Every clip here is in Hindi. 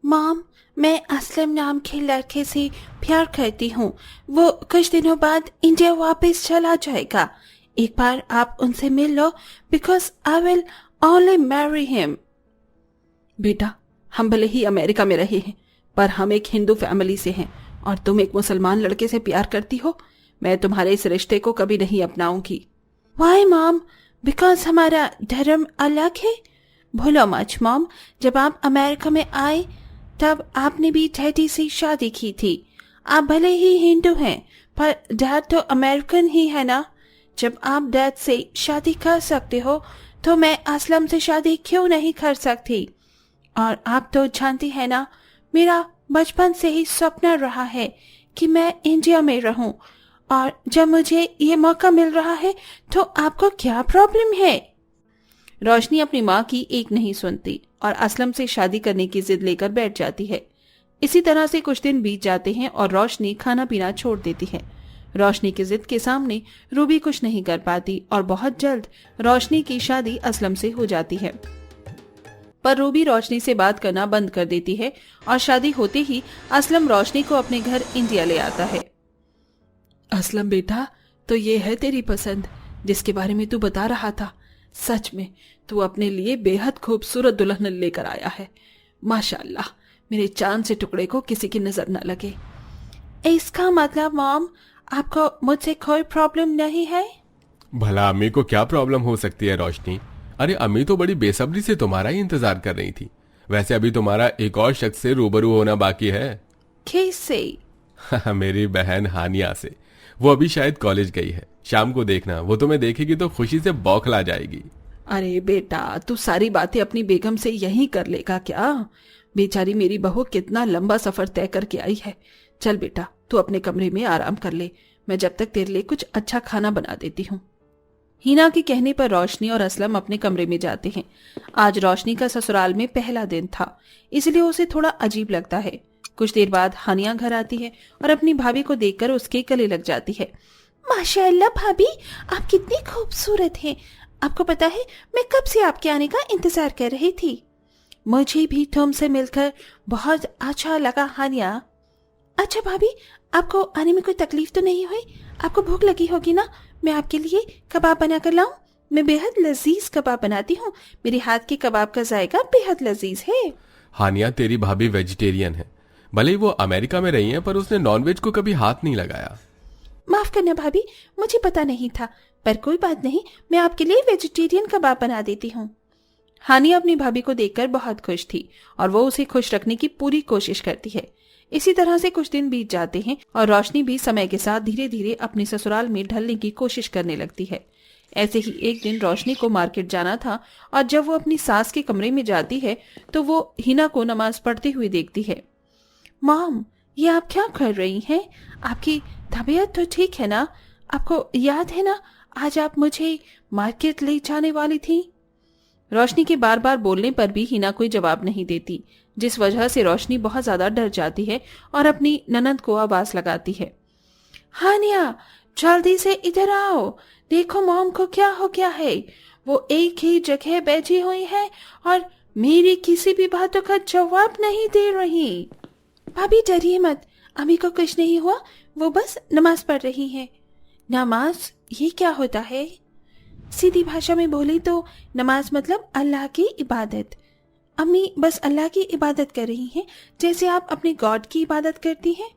मॉम, मैं असलम नाम के लड़के से प्यार करती हूँ। वो कुछ दिनों बाद इंडिया वापस चला जाएगा। एक बार आप उनसे मिल लो, because I will only marry him. बेटा, हम भले ही अमेरिका में रहे हैं, पर हम एक हिंदू फैमिली से हैं और तुम एक मुसलमान लड़के से प्यार करती हो। मैं तुम्हारे इस रिश्ते को कभी नहीं अपनाऊंगी। Y mom? बिकॉज हमारा धर्म अलग है। भूलो मत मॉम, जब आप अमेरिका में आए तब आपने भी डैडी से शादी की थी। आप भले ही हिंदू हैं, पर डैड तो अमेरिकन ही है ना। जब आप डैड से शादी कर सकते हो तो मैं असलम से शादी क्यों नहीं कर सकती? और आप तो जानती है ना, मेरा बचपन से ही सपना रहा है कि मैं इंडिया में रहूं, और जब मुझे ये मौका मिल रहा है तो आपको क्या प्रॉब्लम है? रोशनी अपनी माँ की एक नहीं सुनती और असलम से शादी करने की जिद लेकर बैठ जाती है। इसी तरह से कुछ दिन बीत जाते हैं और रोशनी खाना पीना छोड़ देती है। रोशनी की जिद के सामने रूबी कुछ नहीं कर पाती और बहुत जल्द रोशनी की शादी असलम से हो जाती है। पर रूबी रोशनी से बात करना बंद कर देती है और शादी होते ही असलम रोशनी को अपने घर इंडिया ले आता है। असलम बेटा, तो ये है तेरी पसंद जिसके बारे में तू बता रहा था। सच में तू अपने लिए बेहद खूबसूरत दुल्हन लेकर आया है। माशाअल्लाह, मेरे चांद से टुकड़े को किसी की नजर न लगे। इसका मतलब मॉम, आपको मुझसे कोई प्रॉब्लम नहीं है? भला अम्मी को क्या प्रॉब्लम हो सकती है रोशनी? अरे अम्मी तो बड़ी बेसब्री से तुम्हारा ही इंतजार कर रही थी। वैसे अभी तुम्हारा एक और शख्स से रूबरू होना बाकी है। कैसे? मेरी बहन हानिया से। वो अभी शायद कॉलेज गई है। शाम को देखना, वो तुम्हें देखेगी तो खुशी से बौखला जाएगी। अरे बेटा, तू सारी बातें अपनी बेगम से यहीं कर लेगा क्या? बेचारी मेरी बहू कितना लंबा सफर तय करके आई है। चल बेटा, तू अपने कमरे में आराम कर ले, मैं जब तक तेरे लिए कुछ अच्छा खाना बना देती हूँ। हिना के कहने पर रोशनी और असलम अपने कमरे में जाते हैं। आज रोशनी का ससुराल में पहला दिन था, इसलिए उसे थोड़ा अजीब लगता है। कुछ देर बाद हानिया घर आती है और अपनी भाभी को देखकर उसके गले लग जाती है। माशाअल्लाह भाभी, आप कितनी खूबसूरत हैं। आपको पता है, मैं कब से आपके आने का इंतजार कर रही थी। मुझे भी तुमसे मिलकर बहुत अच्छा लगा हानिया। अच्छा भाभी, आपको आने में कोई तकलीफ तो नहीं हुई? आपको भूख लगी होगी ना? मैं आपके लिए कबाब बना कर लाऊं? मैं बेहद लजीज कबाब बनाती हूँ। मेरे हाथ के कबाब का जायका बेहद लजीज है। हानिया, तेरी भाभी वेजिटेरियन है। भले ही वो अमेरिका में रही है, पर उसने नॉनवेज को कभी हाथ नहीं लगाया। माफ करना भाभी, मुझे पता नहीं था, पर कोई बात नहीं, मैं आपके लिए वेजिटेरियन कबाब बना देती हूँ। हानिया अपनी भाभी को देखकर बहुत खुश थी और वो उसे खुश रखने की पूरी कोशिश करती है। इसी तरह से कुछ दिन बीत जाते हैं और रोशनी भी समय के साथ धीरे धीरे अपने ससुराल में ढलने की कोशिश करने लगती है। ऐसे ही एक दिन रोशनी को मार्केट जाना था और जब वो अपनी सास के कमरे में जाती है तो वो हिना को नमाज पढ़ते हुए देखती है। मॉम, ये आप क्या कर रही हैं? आपकी तबीयत तो ठीक है ना? आपको याद है ना, आज आप मुझे मार्केट ले जाने वाली थी। रोशनी के बार बार बोलने पर भी हिना कोई जवाब नहीं देती, जिस वजह से रोशनी बहुत ज्यादा डर जाती है और अपनी ननद को आवाज लगाती है। हानिया, जल्दी से इधर आओ, देखो मॉम को क्या हो गया है। वो एक ही जगह बैठी हुई है और मेरी किसी भी बातों का जवाब नहीं दे रही। भाभी डरिए मत, अम्मी को कुछ नहीं हुआ, वो बस नमाज पढ़ रही है। नमाज, ये क्या होता है? सीधी भाषा में बोले तो नमाज मतलब अल्लाह की इबादत। अम्मी बस अल्लाह की इबादत कर रही हैं, जैसे आप अपने गॉड की इबादत करती हैं।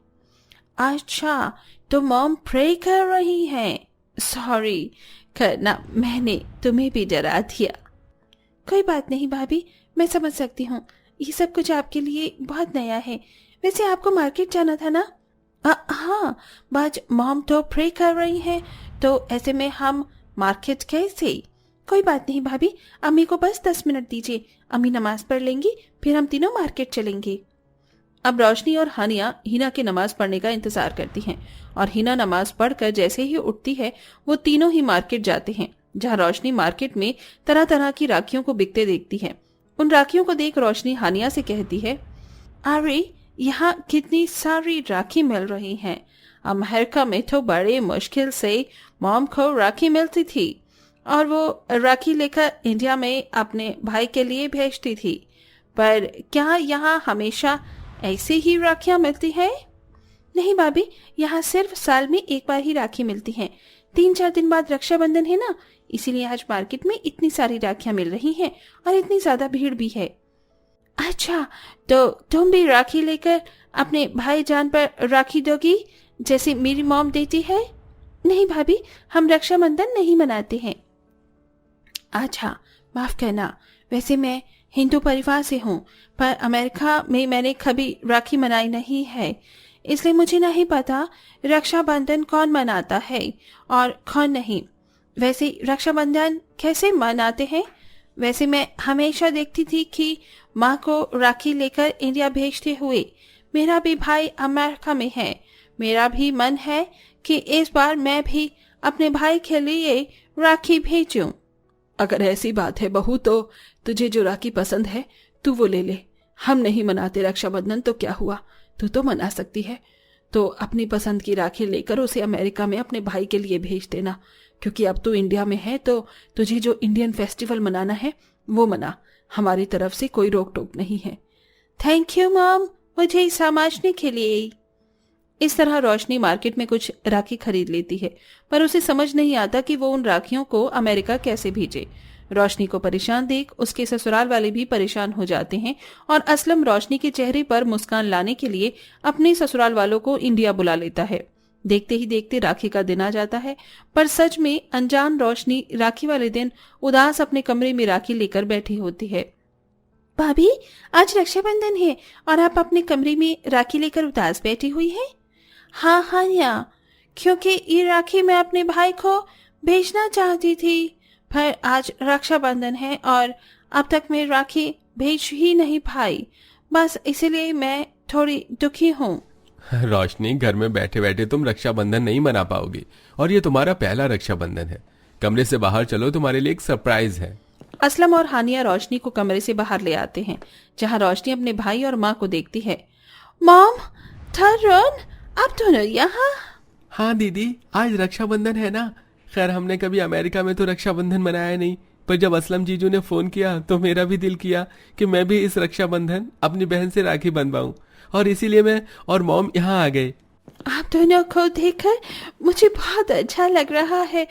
अच्छा, तो मॉम प्रे कर रही हैं। सॉरी करना, मैंने तुम्हें भी डरा दिया। कोई बात नहीं भाभी, मैं समझ सकती हूँ, ये सब कुछ आपके लिए बहुत नया है। वैसे आपको मार्केट जाना था ना? हाँ, बट मॉम तो प्रे कर रही हैं, तो ऐसे में हम मार्केट कैसे? कोई बात नहीं भाभी, अम्मी को बस 10 मिनट दीजिए, अम्मी नमाज पढ़ लेंगी, फिर हम तीनों मार्केट चलेंगे। अब रोशनी और हानिया हिना के नमाज पढ़ने का इंतजार करती हैं और हिना नमाज पढ़कर जैसे ही उठती है वो तीनों ही मार्केट जाते हैं, जहाँ रोशनी मार्केट में तरह तरह की राखियों को बिकते देखती है। उन राखियों को देख रोशनी हानिया से कहती है, अरे यहाँ कितनी सारी राखी मिल रही हैं। अमेरिका में तो बड़े मुश्किल से मॉम को राखी मिलती थी और वो राखी लेकर इंडिया में अपने भाई के लिए भेजती थी, पर क्या यहाँ हमेशा ऐसे ही राखियाँ मिलती है? नहीं भाभी, यहाँ सिर्फ साल में एक बार ही राखी मिलती हैं। 3-4 दिन बाद रक्षाबंधन है ना, इसीलिए आज मार्केट में इतनी सारी राखियाँ मिल रही हैं और इतनी ज्यादा भीड़ भी है। अच्छा, तो तुम भी राखी लेकर अपने भाईजान पर राखी दोगी जैसे मेरी मॉम देती है? नहीं भाभी, हम रक्षाबंधन नहीं मनाते हैं। अच्छा, माफ करना, वैसे मैं हिंदू परिवार से हूँ, पर अमेरिका में मैंने कभी राखी मनाई नहीं है, इसलिए मुझे नहीं पता रक्षाबंधन कौन मनाता है और कौन नहीं। वैसे रक्षाबंधन कैसे मनाते हैं? वैसे मैं हमेशा देखती थी कि माँ को राखी लेकर इंडिया भेजते हुए। मेरा भी भाई अमेरिका में है। मेरा भी मन है कि इस बार मैं भी अपने भाई के लिए राखी भेजूं। अगर ऐसी बात है बहू, तो तुझे जो राखी पसंद है तू वो ले ले। हम नहीं मनाते रक्षाबंधन, तो क्या हुआ, तू तो मना सकती है। तो अपनी पसंद की राखी लेकर उसे अमेरिका में अपने भाई के लिए भेज देना, क्योंकि अब तू इंडिया में है तो तुझे जो इंडियन फेस्टिवल मनाना है वो मना। हमारी तरफ से कोई रोक टोक नहीं है। थैंक यू मॉम, मुझे समझने के लिए। इस तरह रोशनी मार्केट में कुछ राखी खरीद लेती है, पर उसे समझ नहीं आता कि वो उन राखियों को अमेरिका कैसे भेजे। रोशनी को परेशान देख उसके ससुराल वाले भी परेशान हो जाते हैं और असलम रोशनी के चेहरे पर मुस्कान लाने के लिए अपने ससुराल वालों को इंडिया बुला लेता है। देखते ही देखते राखी का दिन आ जाता है, पर सच में अनजान रोशनी राखी वाले दिन उदास अपने कमरे में राखी लेकर बैठी होती है। भाभी, आज रक्षाबंधन है और आप अपने कमरे में राखी लेकर उदास बैठी हुई है? हाँ हानिया, क्योंकि ये राखी मैं अपने भाई को भेजना चाहती थी, पर आज रक्षाबंधन है और अब तक मैं राखी भेज ही नहीं पाई, बस इसलिए मैं थोड़ी दुखी हूँ। रोशनी, घर में बैठे बैठे तुम रक्षाबंधन नहीं मना पाओगी, और ये तुम्हारा पहला रक्षाबंधन है। कमरे से बाहर चलो, तुम्हारे लिए एक सरप्राइज है। असलम और हानिया रोशनी को कमरे से बाहर ले आते हैं, जहाँ रोशनी अपने भाई और माँ को देखती है। मॉम, तरुण, आप दोनों यहाँ? हाँ दीदी, आज रक्षाबंधन है ना। खैर हमने कभी अमेरिका में तो रक्षाबंधन मनाया नहीं, पर जब असलम जीजू ने फोन किया तो मेरा भी दिल किया कि मैं भी इस रक्षाबंधन अपनी बहन से राखी बंधवाऊं, और इसीलिए मैं और मॉम यहाँ आ गए। आप दोनों को देखकर मुझे बहुत अच्छा लग रहा है,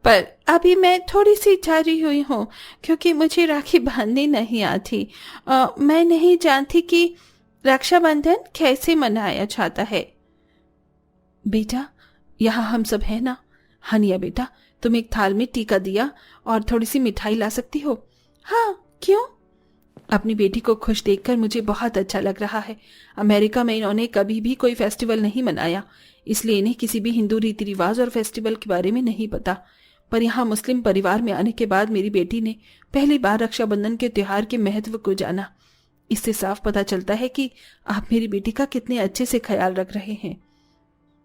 पर अभी मैं थोड़ी सी डरी हुई हूँ क्योंकि मुझे राखी बांधनी नहीं आती। मैं नहीं जानती कि रक्षाबंधन कैसे मनाया जाता है। बेटा, यहाँ हम सब है ना। हानिया बेटा, तुम एक थाल में टीका दिया और थोड़ी सी मिठाई ला सकती हो? हाँ, क्यों? अपनी बेटी को खुश देखकर मुझे बहुत अच्छा लग रहा है। अमेरिका में इन्होंने कभी भी कोई फेस्टिवल नहीं मनाया, इसलिए इन्हें किसी भी हिंदू रीति रिवाज और फेस्टिवल के बारे में नहीं पता। पर यहाँ मुस्लिम परिवार में आने के बाद मेरी बेटी ने पहली बार रक्षाबंधन के त्योहार के महत्व को जाना। इससे साफ पता चलता है कि आप मेरी बेटी का कितने अच्छे से ख्याल रख रहे हैं।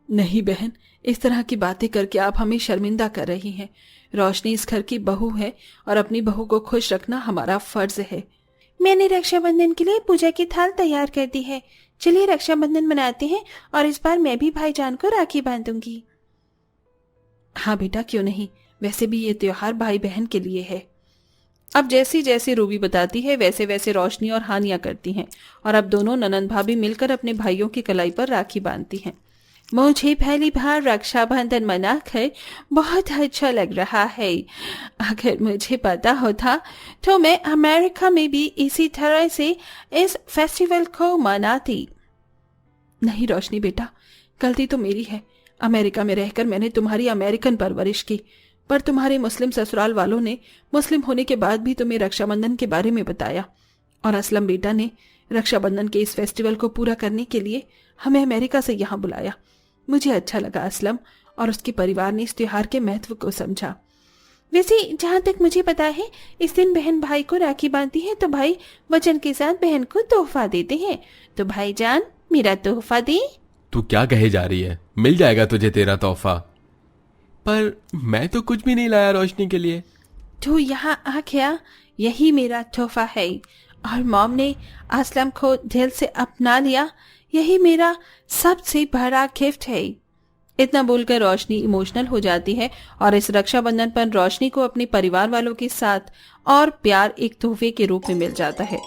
नहीं बहन, इस तरह की बातें करके आप हमें शर्मिंदा कर रही हैं। रोशनी इस घर की बहू है और अपनी बहू को खुश रखना हमारा फर्ज है। मैंने रक्षाबंधन के लिए पूजा की थाल तैयार कर दी है। चलिए रक्षाबंधन मनाते हैं और इस बार मैं भी भाईजान को राखी बांधूंगी। हाँ बेटा, क्यों नहीं। वैसे भी ये त्योहार भाई बहन के लिए है। अब जैसे जैसे रूबी बताती है वैसे वैसे रोशनी और हानिया करती हैं, और अब दोनों ननंद भाभी मिलकर अपने भाइयों की कलाई पर राखी बांधती हैं। मुझे पहली बार रक्षाबंधन मनाकर बहुत अच्छा लग रहा है। अगर मुझे पता होता तो मैं अमेरिका में भी इसी तरह से इस फेस्टिवल को मनाती। नहीं रोशनी बेटा, गलती तो मेरी है। अमेरिका में रहकर मैंने तुम्हारी अमेरिकन परवरिश की, पर तुम्हारे मुस्लिम ससुराल वालों ने मुस्लिम होने के बाद भी तुम्हें रक्षाबंधन के बारे में बताया, और असलम बेटा ने रक्षाबंधन के इस फेस्टिवल को पूरा करने के लिए हमें अमेरिका से यहाँ बुलाया। मुझे अच्छा लगा असलम और उसके परिवार ने इस त्योहार के महत्व को समझा। वैसे जहाँ तक मुझे पता है, इस दिन बहन भाई को राखी बांधती है तो भाई वचन के साथ बहन को तोहफा देते हैं। तो भाईजान, मेरा तोहफा दे। तू क्या कहे जा रही है? मिल जाएगा तुझे तेरा तोहफा। पर मैं तो कुछ भी नहीं लाया रोशनी के लिए। तू यहाँ आ गया, यही मेरा तोहफा है, और मॉम ने असलम को दिल से अपना लिया, यही मेरा सबसे बड़ा गिफ्ट है। इतना बोलकर रोशनी इमोशनल हो जाती है, और इस रक्षाबंधन पर रोशनी को अपने परिवार वालों के साथ और प्यार एक तोहफे के रूप में मिल जाता है।